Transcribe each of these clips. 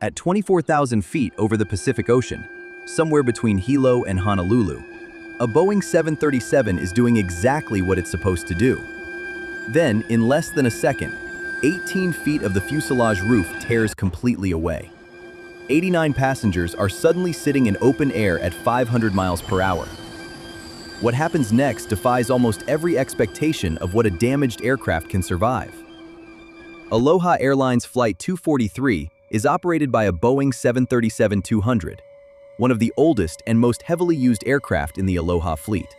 At 24,000 feet over the Pacific Ocean, somewhere between Hilo and Honolulu, a Boeing 737 is doing exactly what it's supposed to do. Then, in less than a second, 18 feet of the fuselage roof tears completely away. 89 passengers are suddenly sitting in open air at 500 miles per hour. What happens next defies almost every expectation of what a damaged aircraft can survive. Aloha Airlines Flight 243 is operated by a Boeing 737-200, one of the oldest and most heavily used aircraft in the Aloha fleet.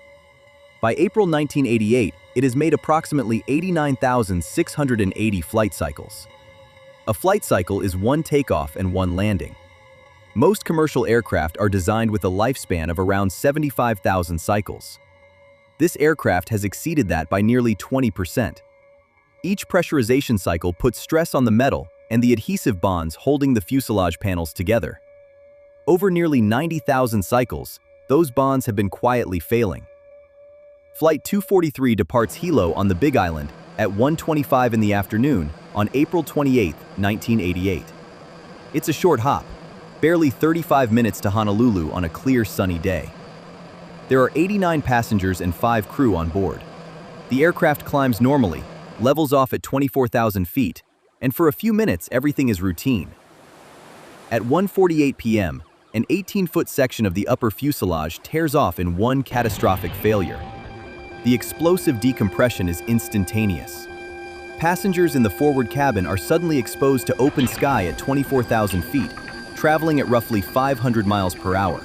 By April 1988, it has made approximately 89,680 flight cycles. A flight cycle is one takeoff and one landing. Most commercial aircraft are designed with a lifespan of around 75,000 cycles. This aircraft has exceeded that by nearly 20%. Each pressurization cycle puts stress on the metal and the adhesive bonds holding the fuselage panels together. Over nearly 90,000 cycles, those bonds have been quietly failing. Flight 243 departs Hilo on the Big Island at 1:25 in the afternoon on April 28, 1988. It's a short hop, barely 35 minutes to Honolulu on a clear sunny day. There are 89 passengers and 5 crew on board. The aircraft climbs normally, levels off at 24,000 feet, and for a few minutes everything is routine. At 1:48 p.m., an 18-foot section of the upper fuselage tears off in one catastrophic failure. The explosive decompression is instantaneous. Passengers in the forward cabin are suddenly exposed to open sky at 24,000 feet, traveling at roughly 500 miles per hour.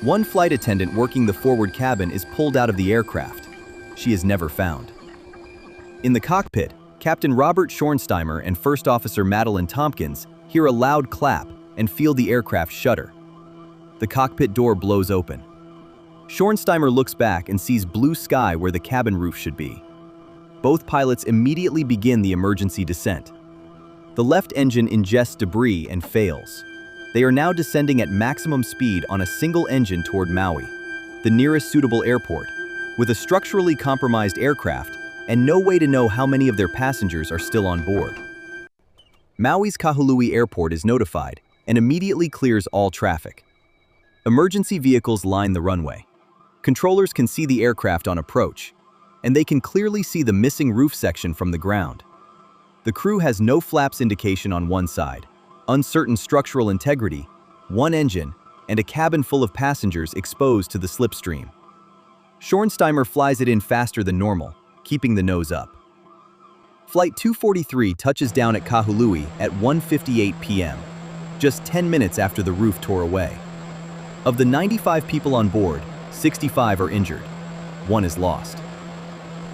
One flight attendant working the forward cabin is pulled out of the aircraft. She is never found. In the cockpit, Captain Robert Schornsteimer and First Officer Madeline Tompkins hear a loud clap and feel the aircraft shudder. The cockpit door blows open. Schornsteimer looks back and sees blue sky where the cabin roof should be. Both pilots immediately begin the emergency descent. The left engine ingests debris and fails. They are now descending at maximum speed on a single engine toward Maui, the nearest suitable airport, with a structurally compromised aircraft and no way to know how many of their passengers are still on board. Maui's Kahului Airport is notified and immediately clears all traffic. Emergency vehicles line the runway. Controllers can see the aircraft on approach, and they can clearly see the missing roof section from the ground. The crew has no flaps indication on one side, uncertain structural integrity, one engine, and a cabin full of passengers exposed to the slipstream. Schornsteimer flies it in faster than normal, keeping the nose up. Flight 243 touches down at Kahului at 1:58 p.m., just 10 minutes after the roof tore away. Of the 95 people on board, 65 are injured. One is lost.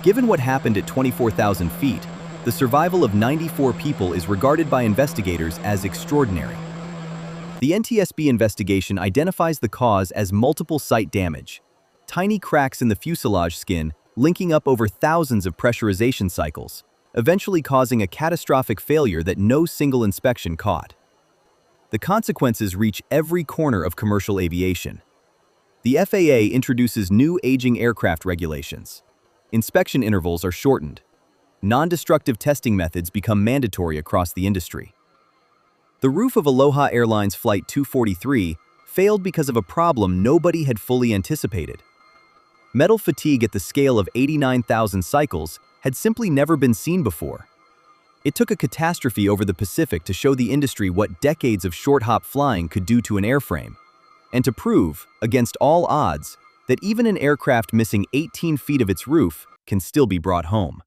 Given what happened at 24,000 feet, the survival of 94 people is regarded by investigators as extraordinary. The NTSB investigation identifies the cause as multiple site damage, tiny cracks in the fuselage skin linking up over thousands of pressurization cycles, eventually causing a catastrophic failure that no single inspection caught. The consequences reach every corner of commercial aviation. The FAA introduces new aging aircraft regulations. Inspection intervals are shortened. Non-destructive testing methods become mandatory across the industry. The roof of Aloha Airlines Flight 243 failed because of a problem nobody had fully anticipated. Metal fatigue at the scale of 89,000 cycles had simply never been seen before. It took a catastrophe over the Pacific to show the industry what decades of short-hop flying could do to an airframe, and to prove, against all odds, that even an aircraft missing 18 feet of its roof can still be brought home.